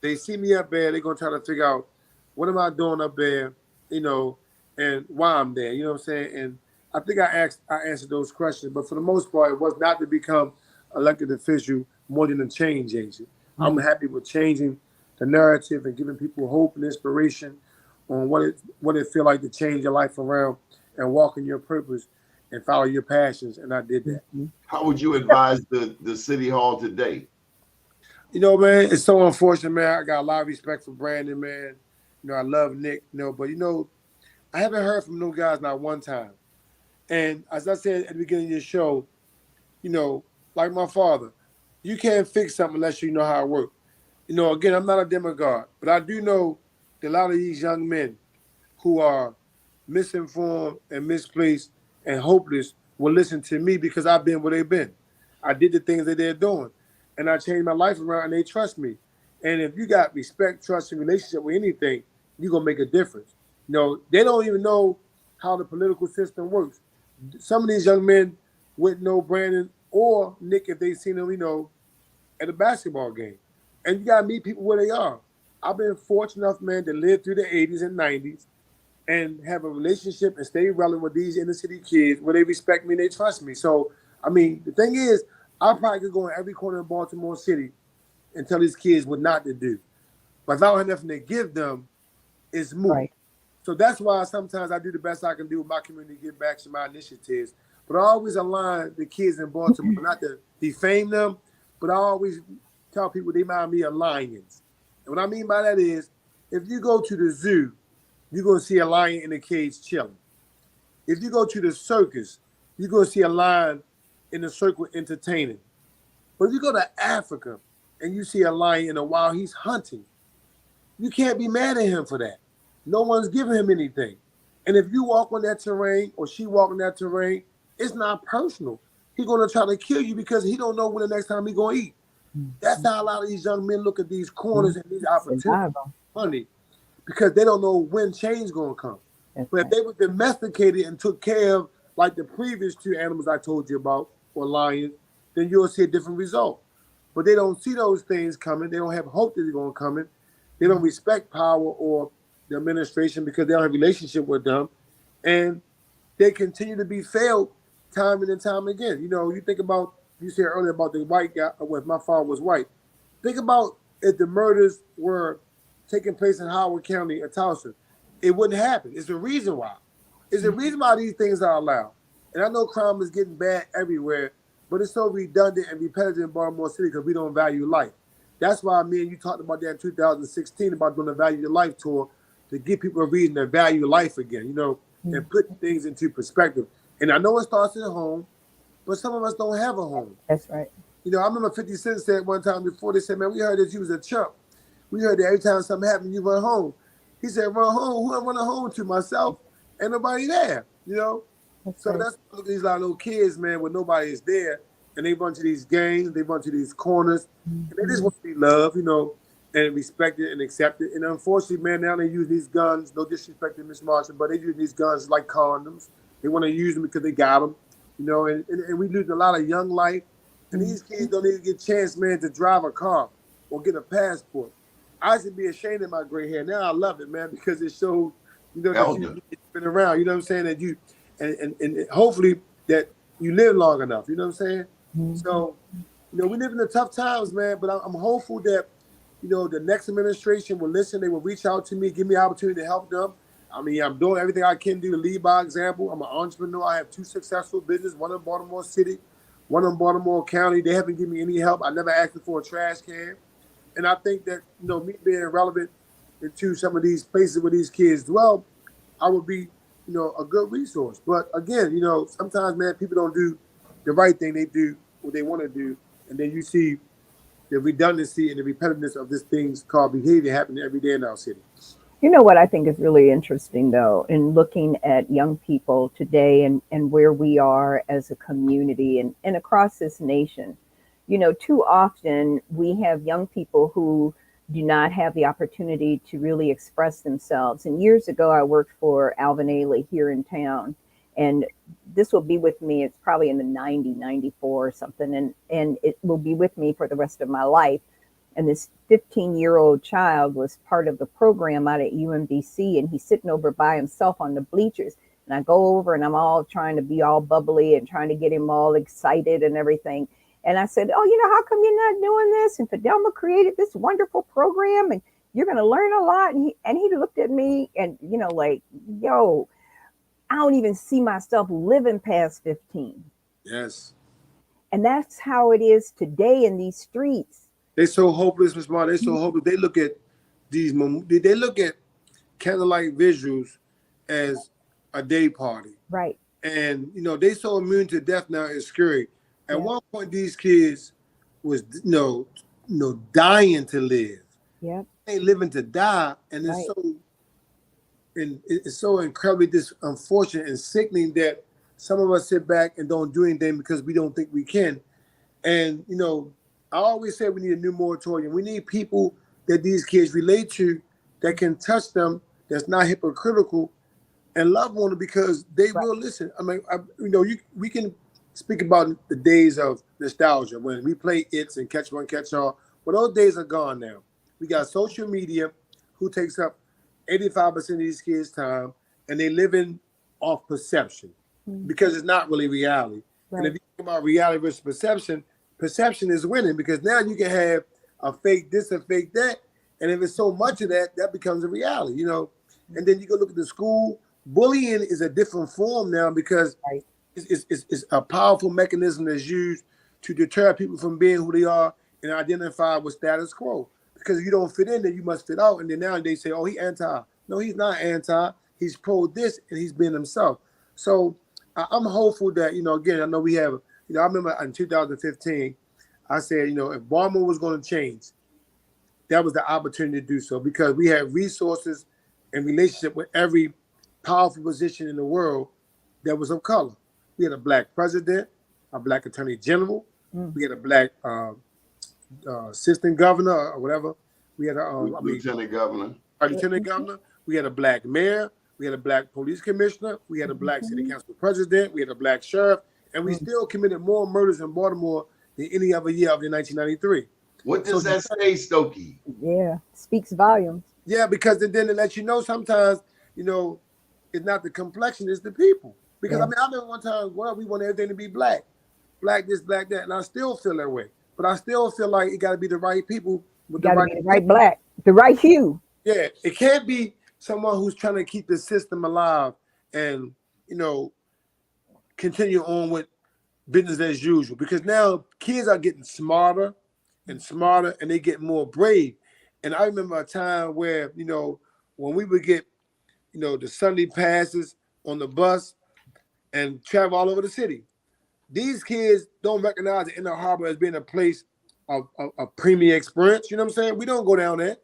They see me up there, they're going to try to figure out what am I doing up there, you know, and why I'm there, you know what I'm saying? And I think I answered those questions, but for the most part, it was not to become elected official more than a change agent. I'm happy with changing the narrative and giving people hope and inspiration on what it feel like to change your life around and walk in your purpose and follow your passions, and I did that. How would you advise the city hall today? You know, man, it's so unfortunate, man. I got a lot of respect for Brandon, man. You know, I love Nick, you know, but, you know, I haven't heard from those guys not one time. And as I said at the beginning of your show, you know, like my father, you can't fix something unless you know how it works. You know, again, I'm not a demagogue, but I do know that a lot of these young men who are misinformed and misplaced and hopeless will listen to me because I've been where they've been. I did the things that they're doing. And I changed my life around, and they trust me. And if you got respect, trust, and relationship with anything, you're going to make a difference. You know, they don't even know how the political system works. Some of these young men wouldn't know Brandon or Nick if they seen them, you know, at a basketball game. And you got to meet people where they are. I've been fortunate enough, man, to live through the 80s and 90s and have a relationship and stay relevant with these inner city kids where they respect me and they trust me. So, I mean, the thing is, I probably could go in every corner of Baltimore City and tell these kids what not to do. But if I don't have nothing to give them, it's moot. Right. So that's why sometimes I do the best I can do with my community, give back to my initiatives. But I always align the kids in Baltimore, not to defame them, but I always tell people they remind me of lions. And what I mean by that is, if you go to the zoo, you're going to see a lion in a cage chilling. If you go to the circus, you're going to see a lion in the circle entertaining. But if you go to Africa and you see a lion in a wild, he's hunting. You can't be mad at him for that. No one's giving him anything. And if you walk on that terrain or she walk on that terrain, it's not personal. He's going to try to kill you because he don't know when the next time he's going to eat. That's how a lot of these young men look at these corners and these opportunities. Funny, because they don't know when change is going to come. But if they were domesticated and took care of like the previous two animals I told you about, or lions, then you'll see a different result. But they don't see those things coming. They don't have hope that they're going to come in. They don't respect power or the administration because they don't have a relationship with them, and they continue to be failed time and time again. You know, you think about, you said earlier about the white guy, when my father was white. Think about if the murders were taking place in Howard County or Tulsa, it wouldn't happen. It's the reason why. It's the reason why these things are allowed. And I know crime is getting bad everywhere, but it's so redundant and repetitive in Baltimore City because we don't value life. That's why me and you talked about that in 2016 about doing the Value Your Life tour to give people a reason to value life again, you know, and put things into perspective. And I know it starts at home, but some of us don't have a home. That's right. You know, I remember 50 Cent said one time before, they said, man, we heard that you was a chump. We heard that every time something happened, you run home. He said, run home? Who am I running home to? Myself? Ain't nobody there, you know? That's right. That's look at these little kids, man, when nobody is there, and they run to these gangs, they run to these corners, and they just want to be loved, you know, and respected and accepted. And unfortunately, man, now they use these guns, no disrespect to Miss Marshall, but they use these guns like condoms. They want to use them because they got them, you know, and we lose a lot of young life. And these kids don't even get a chance, man, to drive a car or get a passport. I used to be ashamed of my gray hair. Now I love it, man, because it shows, you know, that you've been around. You know what I'm saying? That you, and hopefully that you live long enough. You know what I'm saying? So, you know, we live in the tough times, man, but I'm hopeful that, you know, the next administration will listen. They will reach out to me, give me an opportunity to help them. I mean, I'm doing everything I can do to lead by example. I'm an entrepreneur. I have 2 successful businesses, one in Baltimore City, one in Baltimore County. They haven't given me any help. I never asked them for a trash can. And I think that, you know, me being relevant into some of these places where these kids dwell, I would be, you know, a good resource. But again, you know, sometimes, man, people don't do the right thing. They do what they want to do. And then you see the redundancy and the repetitiveness of this things called behavior happening every day in our city. You know what I think is really interesting, though, in looking at young people today and where we are as a community and across this nation. You know, too often we have young people who do not have the opportunity to really express themselves. And years ago, I worked for Alvin Ailey here in town. And this will be with me, it's probably in the 94 or something, and it will be with me for the rest of my life. And this 15-year-old child was part of the program out at UMBC, and he's sitting over by himself on the bleachers. And I go over and I'm all trying to be all bubbly and trying to get him all excited and everything. And I said, oh, you know, how come you're not doing this? And Fidelma created this wonderful program and you're going to learn a lot. And he looked at me and, you know, like, yo, I don't even see myself living past 15. Yes. And that's how it is today in these streets. They're so hopeless, Ms. Martin. They're so hopeless. They look at they look at candlelight visuals as a day party. Right. And, you know, they so immune to death now, it's scary. At one point, these kids was, you know, dying to live. Yeah. They ain't living to die. And it's so incredibly unfortunate and sickening that some of us sit back and don't do anything because we don't think we can. And, you know, I always say we need a new moratorium. We need people that these kids relate to that can touch them, that's not hypocritical, and love on them because they will listen. I mean, we can speak about the days of nostalgia when we play It's and Catch One, Catch All. Well, those days are gone now. We got social media who takes up 85% of these kids' time, and they living off perception because it's not really reality. Right. And if you think about reality versus perception, perception is winning because now you can have a fake this and fake that. And if it's so much of that, that becomes a reality, you know. And then you go look at the school. Bullying is a different form now because it's a powerful mechanism that's used to deter people from being who they are and identify with status quo. Because if you don't fit in, then you must fit out. And then now they say, oh, he anti. No, he's not anti. He's pro this, and he's being himself. So I'm hopeful that, you know, again, I know we have, you know, I remember in 2015, I said, you know, if Baltimore was going to change, that was the opportunity to do so because we had resources and relationship with every powerful position in the world that was of color. We had a black president, a black attorney general. We had a black assistant governor or whatever. We had a lieutenant governor. We had a black mayor. We had a black police commissioner. We had a black city council president. We had a black sheriff. And we still committed more murders in Baltimore than any other year of 1993. What does that say, Stokey? Yeah, speaks volumes. Yeah, because then it lets you know sometimes, you know, it's not the complexion, it's the people. Because I mean, I remember one time, well, we want everything to be black this, black that, and I still feel that way. But I still feel like it got to be the right people with the Got to right. be the right black, the right hue. Yeah, it can't be someone who's trying to keep the system alive and, you know, continue on with business as usual. Because now kids are getting smarter and smarter, and they get more brave. And I remember a time where, you know, when we would get, you know, the Sunday passes on the bus and travel all over the city. These kids don't recognize the Inner Harbor as being a place of premier experience. You know what I'm saying? We don't go down there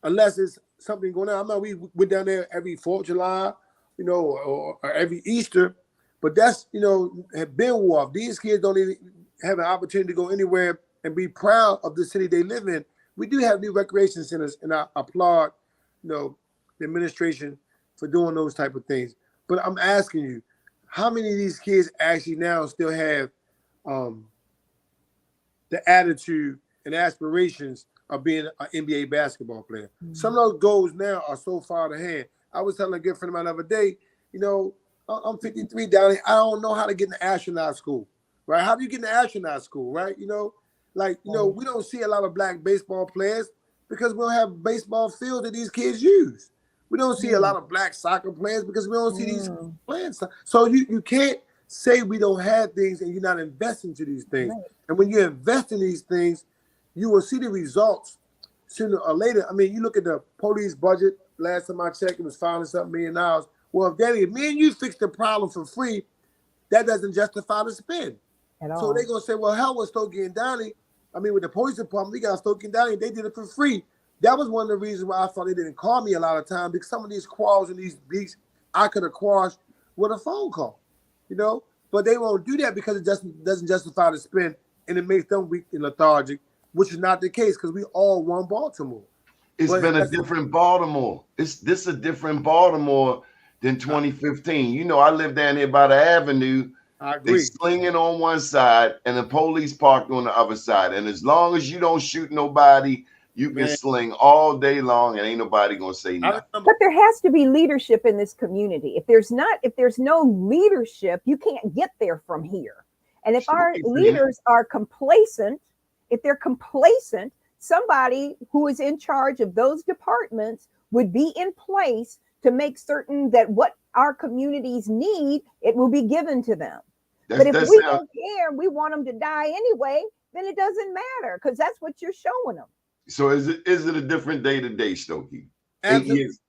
unless it's something going on. I know we went down there every 4th of July, you know, or every Easter, but that's, you know, have been wharf. These kids don't even have an opportunity to go anywhere and be proud of the city they live in. We do have new recreation centers, and I applaud, you know, the administration for doing those type of things. But I'm asking you, how many of these kids actually now still have the attitude and aspirations of being an NBA basketball player? Mm-hmm. Some of those goals now are so far ahead. I was telling a good friend of mine the other day, you know, I'm 53 down here. I don't know how to get into astronaut school, right? How do you get into astronaut school, right? You know, like, you know, we don't see a lot of black baseball players because we don't have baseball fields that these kids use. We don't see a lot of black soccer players because we don't see these playing. So you can't say we don't have things and you're not investing to these things. Right. And when you invest in these things, you will see the results sooner or later. I mean, you look at the police budget. Last time I checked, it was $500 million. Well, if me and you fix the problem for free, that doesn't justify the spend. At all. So they're going to say, well, hell with Stokey and Doni. I mean, with the police department, we got Stokey and Doni. They did it for free. That was one of the reasons why I thought they didn't call me a lot of time, because some of these quarrels and these beats I could have quashed with a phone call, you know? But they won't do that because it just doesn't justify the spend, and it makes them weak and lethargic, which is not the case because we all want Baltimore. It's been a different Baltimore. This a different Baltimore than 2015. You know, I live down here by the avenue. I agree. They slinging on one side and the police parked on the other side. And as long as you don't shoot nobody, you can sling all day long and ain't nobody gonna say nothing. But there has to be leadership in this community. If there's no leadership, you can't get there from here. And if our leaders are complacent, if they're complacent, somebody who is in charge of those departments would be in place to make certain that what our communities need, it will be given to them. But if we don't care, we want them to die anyway, then it doesn't matter, because that's what you're showing them. So is it a different day today, Stokey? 8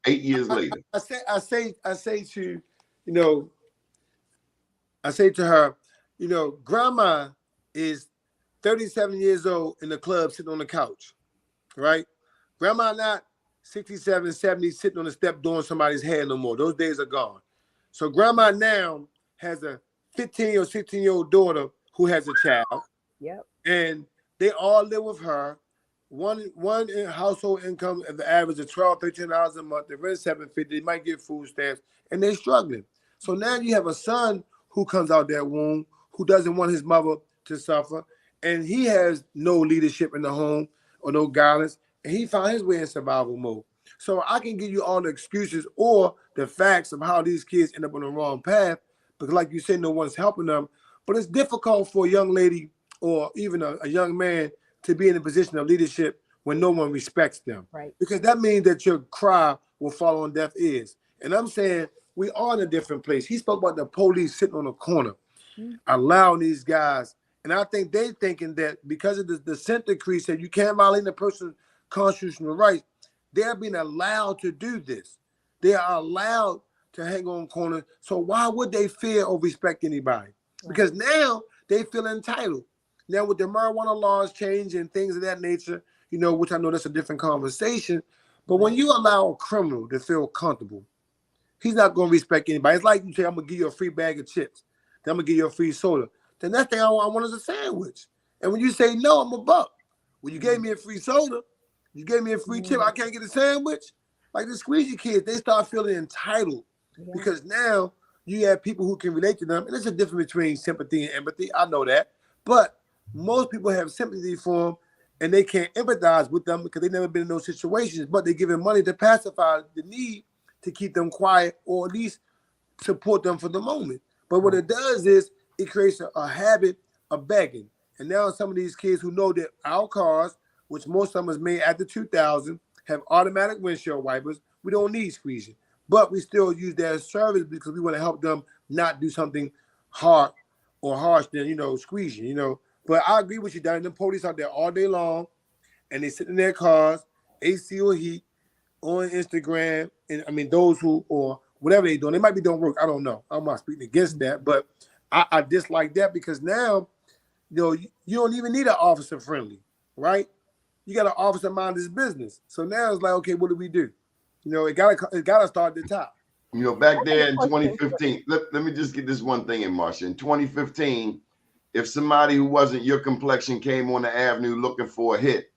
years later. I say to, you know, I say to her, you know, grandma is 37 years old in the club sitting on the couch, right? Grandma not 67, 70 sitting on the step doing somebody's hair no more. Those days are gone. So grandma now has a 15 or 16-year-old daughter who has a child. Yep. And they all live with her. One household income at the average of $12, $13 a month. The rent $750. They might get food stamps, and they're struggling. So now you have a son who comes out that womb who doesn't want his mother to suffer, and he has no leadership in the home or no guidance, and he found his way in survival mode. So I can give you all the excuses or the facts of how these kids end up on the wrong path, because like you said, no one's helping them. But it's difficult for a young lady or even a young man to be in a position of leadership when no one respects them. Right. Because that means that your cry will fall on deaf ears. And I'm saying we are in a different place. He spoke about the police sitting on a corner, allowing these guys. And I think they're thinking that because of the consent decree said you can't violate a person's constitutional rights, they're being allowed to do this. They are allowed to hang on corners. So why would they fear or respect anybody? Because now they feel entitled. Now with the marijuana laws change and things of that nature, you know, which I know that's a different conversation. But when you allow a criminal to feel comfortable, he's not going to respect anybody. It's like you say, I'm going to give you a free bag of chips. Then I'm going to give you a free soda. The next thing I want is a sandwich. And when you say no, I'm a buck. When you gave me a free soda, you gave me a free chip, I can't get a sandwich. Like the squeegee kids, they start feeling entitled because now you have people who can relate to them. And there's a difference between sympathy and empathy. I know that. But most people have sympathy for them and they can't empathize with them because they've never been in those situations, but they're giving money to pacify the need to keep them quiet or at least support them for the moment. But what it does is it creates a habit of begging. And now some of these kids who know that our cars, which most of them was made after 2000, have automatic windshield wipers. We don't need squeezing, but we still use their service because we want to help them not do something hard or harsh than, squeezing, But I agree with you, Donnie. Them police out there all day long, and they sit in their cars, AC or heat, on Instagram, and I mean those who or whatever they doing, they might be doing work. I don't know. I'm not speaking against that, but I dislike that because now, you don't even need an officer friendly, right? You got an officer mind his business. So now it's like, okay, what do we do? It gotta start at the top. Back there in 2015, let me just get this one thing in, Marsha. In 2015, if somebody who wasn't your complexion came on the avenue looking for a hit,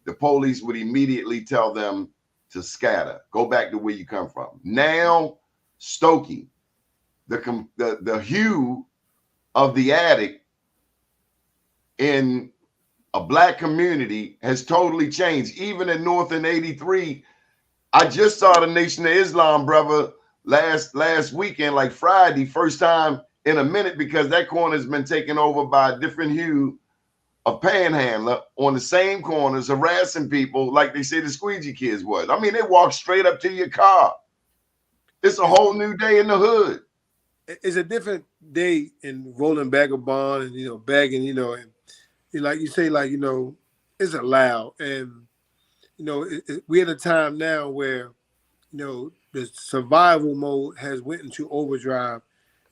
the police would immediately tell them to scatter, go back to where you come from. Now, Stokey, the hue of the addict in a black community has totally changed. Even in North and 83, I just saw the Nation of Islam, brother, last weekend, like Friday, first time in a minute, because that corner has been taken over by a different hue of panhandler on the same corners, harassing people like they say the squeegee kids was. I mean, they walk straight up to your car. It's a whole new day in the hood. It's a different day in rolling vagabond and, begging, and like you say, like, it's allowed. And, we're at a time now where, the survival mode has went into overdrive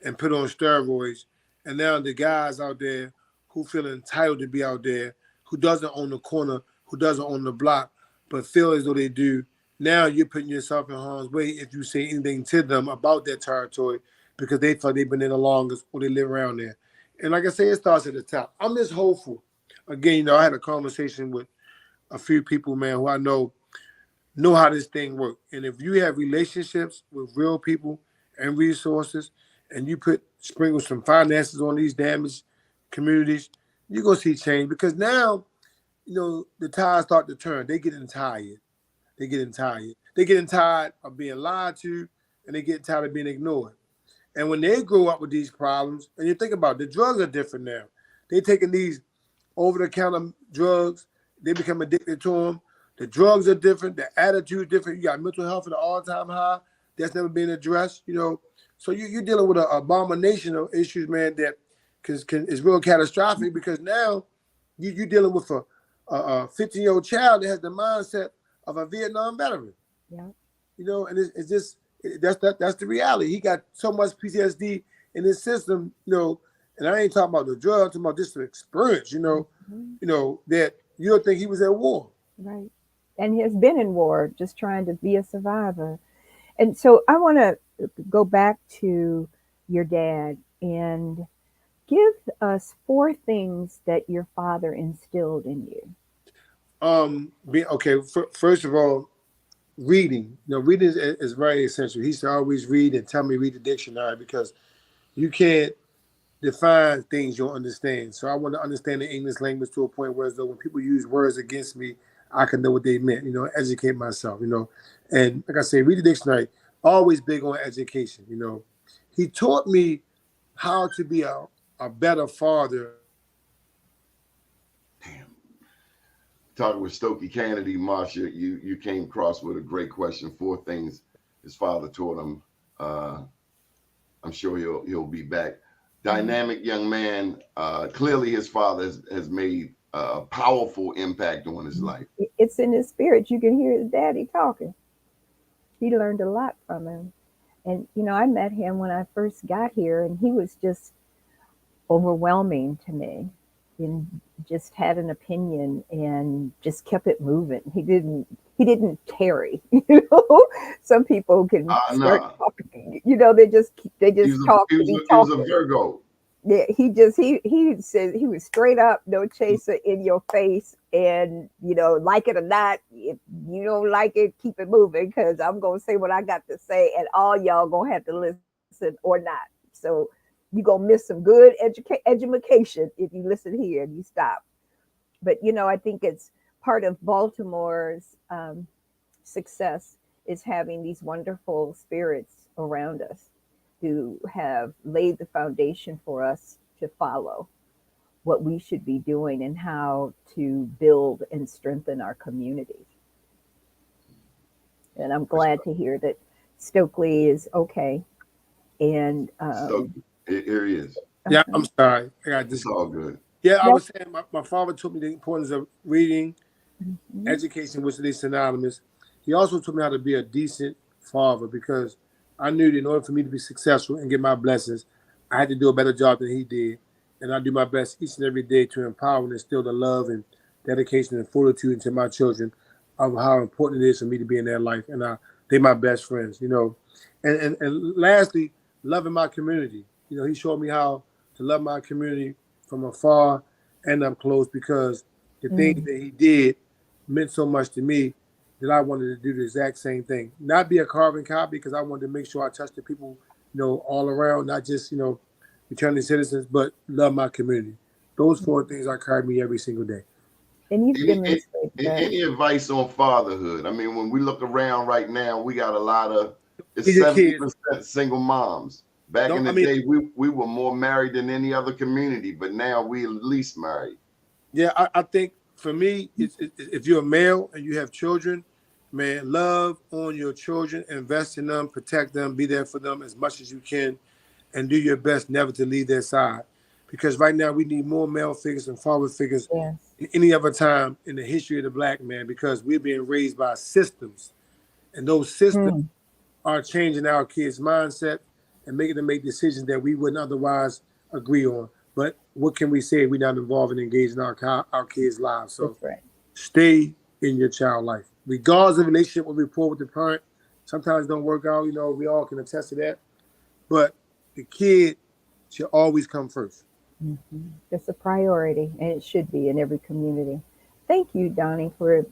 and put on steroids. And now the guys out there who feel entitled to be out there, who doesn't own the corner, who doesn't own the block, but feel as though they do. Now you're putting yourself in harm's way if you say anything to them about that territory because they feel they've been there the longest or they live around there. And like I say, it starts at the top. I'm just hopeful. Again, I had a conversation with a few people, man, who I know how this thing works. And if you have relationships with real people and resources, and you sprinkle some finances on these damaged communities, you're going to see change. Because now, the tides start to turn. They're getting tired. They're getting tired of being lied to, and they're getting tired of being ignored. And when they grow up with these problems, and you think about it, the drugs are different now. They're taking these over-the-counter drugs. They become addicted to them. The drugs are different. The attitude is different. You got mental health at an all-time high. That's never been addressed, So you're dealing with an abomination of issues, man, that is real catastrophic because now you're dealing with a 15-year-old child that has the mindset of a Vietnam veteran. Yeah. And it's just that's the reality. He got so much PTSD in his system, and I ain't talking about the drug, I'm talking about just the experience, that you don't think he was at war. Right. And he has been in war, just trying to be a survivor. And so I want to go back to your dad and give us 4 things that your father instilled in you. First of all, reading. Reading is very essential. He used to always read and tell me read the dictionary because you can't define things you'll understand. So I want to understand the English language to a point where as though when people use words against me, I can know what they meant, educate myself, And like I say, read the dictionary, always big on education, He taught me how to be a better father. Damn. Talking with Stokey Cannady, Marsha, you came across with a great question. 4 things his father taught him. I'm sure he'll be back. Dynamic young man. Clearly his father has made a powerful impact on his life. It's in his spirit. You can hear his daddy talking. He learned a lot from him. And, I met him when I first got here, and he was just overwhelming to me and just had an opinion and just kept it moving. He didn't tarry, Some people can start talking, they just talk. He was a Virgo. Yeah, he said he was straight up, no chaser, in your face, and like it or not, if you don't like it, keep it moving because I'm gonna say what I got to say, and all y'all gonna have to listen or not. So you're gonna miss some good education if you listen here and you stop. But, you know, I think it's part of Baltimore's success is having these wonderful spirits around us who have laid the foundation for us to follow what we should be doing and how to build and strengthen our communities. And I'm glad to hear that Stokely is okay. And So here he is. Yeah, I'm sorry. I got It's this. all good. Yeah, I was saying my father taught me the importance of reading, education, which is synonymous. He also taught me how to be a decent father because I knew that in order for me to be successful and get my blessings, I had to do a better job than he did. And I do my best each and every day to empower and instill the love and dedication and fortitude into my children of how important it is for me to be in their life. And they're my best friends, you know. And lastly, loving my community. You know, he showed me how to love my community from afar and up close because the things that he did meant so much to me that I wanted to do the exact same thing. Not be a carbon copy because I wanted to make sure I touched the people, you know, all around, not just, you know, returning citizens, but love my community. Those four things are carry me every single day. And you've demonstrated that. Any advice on fatherhood? I mean, when we look around right now, we got a lot of, it's Your 70% single moms. Back in the mean, day, we were more married than any other community, but now we at least married. Yeah, I think for me, if you're a male and you have children, man, love on your children, invest in them, protect them, be there for them as much as you can, and do your best never to leave their side. Because right now we need more male figures and father figures than any other time in the history of the black man because we're being raised by systems. And those systems are changing our kids' mindset and making them make decisions that we wouldn't otherwise agree on. But what can we say? We're not involved and engaged in our kids' lives. So stay in your child life. Regardless of the relationship or rapport with the parent, sometimes don't work out. You know, we all can attest to that. But the kid should always come first. It's a priority, and it should be in every community. Thank you, Doni, for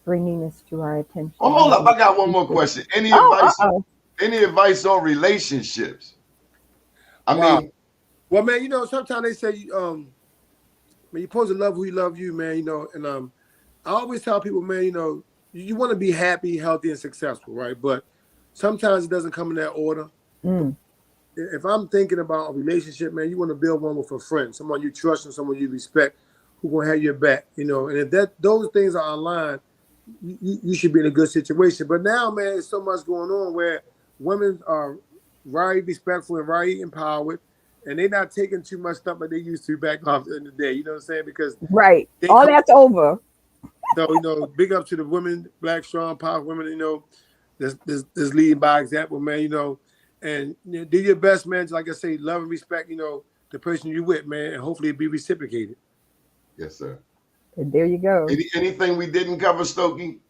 bringing this to our attention. Oh, hold up. I got one more question. Any advice on relationships? I mean, well, man, you know, sometimes they say, man, you're supposed to love who you love you, man, you know, and I always tell people, man, you know, you want to be happy, healthy, and successful, right? But sometimes it doesn't come in that order. If I'm thinking about a relationship, man, you want to build one with a friend, someone you trust and someone you respect, who gonna have your back, you know. And if those things are aligned, you should be in a good situation. But now, man, there's so much going on where women are very respectful and very empowered, and they're not taking too much stuff like they used to back off in the day. You know what I'm saying? Because all that's over. So, you know, big up to the women, black, strong, powerful women, you know, that's leading by example, man, you know. And you know, do your best, man. Like I say, love and respect, you know, the person you're with, man, and hopefully it be reciprocated. Yes, sir. And there you go. Anything we didn't cover, Stokey?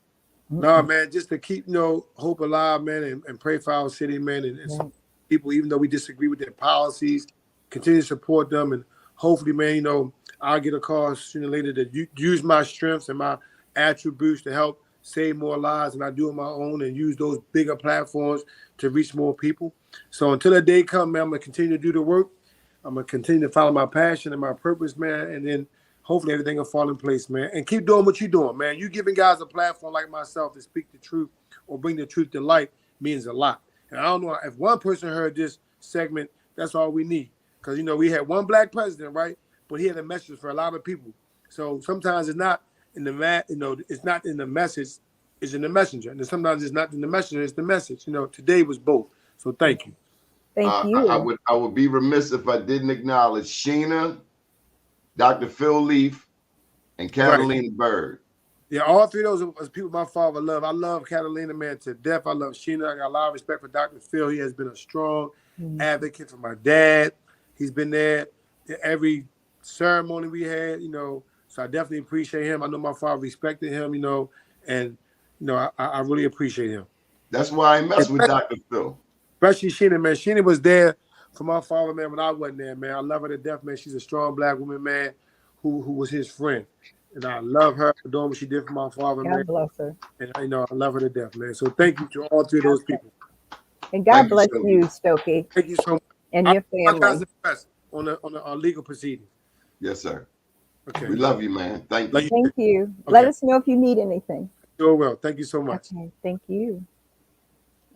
No, man, just to keep, you know, hope alive, man, and pray for our city, man, and some people, even though we disagree with their policies, continue to support them. And hopefully, man, you know, I'll get a call sooner or later to use my strengths and my attributes to help save more lives, and I do it my own and use those bigger platforms to reach more people. So until that day comes, man, I'm going to continue to do the work. I'm going to continue to follow my passion and my purpose, man, and then hopefully everything will fall in place, man. And keep doing what you're doing, man. You giving guys a platform like myself to speak the truth or bring the truth to light means a lot. And I don't know if one person heard this segment, that's all we need. Because, you know, we had one black president, right? But he had a message for a lot of people. So sometimes it's not in the it's not in the message, it's in the messenger. And then sometimes it's not in the messenger, it's the message. You know, today was both. So thank you. Thank you. I would be remiss if I didn't acknowledge Sheena, Dr. Phil Leaf, and Catalina Bird. Yeah, all three of those are people my father loved. I love Catalina, man, to death. I love Sheena. I got a lot of respect for Dr. Phil. He has been a strong advocate for my dad. He's been there at every ceremony we had, you know. So I definitely appreciate him. I know my father respected him, you know, and, you know, I really appreciate him. That's why I mess with Dr. Phil. Especially Sheena, man. Sheena was there for my father, man, when I wasn't there, man. I love her to death, man. She's a strong black woman, man, who was his friend. And I love her for doing what she did for my father, man. God bless her. And, you know, I love her to death, man. So thank you to all three of those people. And God bless you, Stokey. Thank you so much. And your family. On the legal proceedings. Yes, sir. Okay. We love you, man. Thank you. Like you. Thank you. Okay. Let us know if you need anything. Sure will. Thank you so much. Okay. Thank you.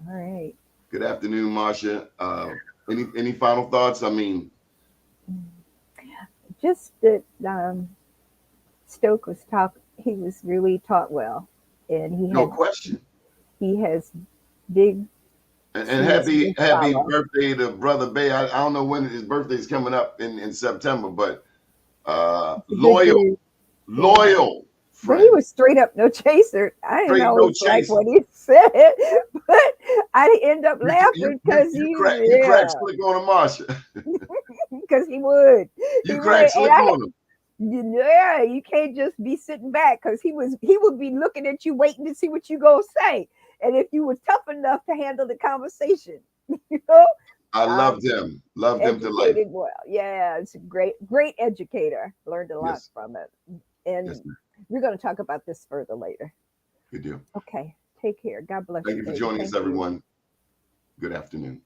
All right. Good afternoon, Marcia. Any final thoughts? I mean, Just that Stoke was he was really taught well, and no question. he has big And shoes to happy follow. birthday to Brother Bay. I don't know when his birthday is coming up in September, but loyal But he friend. was straight up no chaser. I didn't Straight no always like chaser. what he said, but I end up laughing because You crack slick on him, Marsha. because he would. You crack slick on him. Yeah, you can't just be sitting back because he would be looking at you, waiting to see what you gonna say, and if you were tough enough to handle the conversation, you know. I loved him. Loved him to life. Educated well. Yeah, it's a great educator. Learned a lot Yes. from it. And Yes, ma'am. we're going to talk about this further later. Good deal. Okay. Take care. God bless you. Thank you for joining us, everyone. Good afternoon.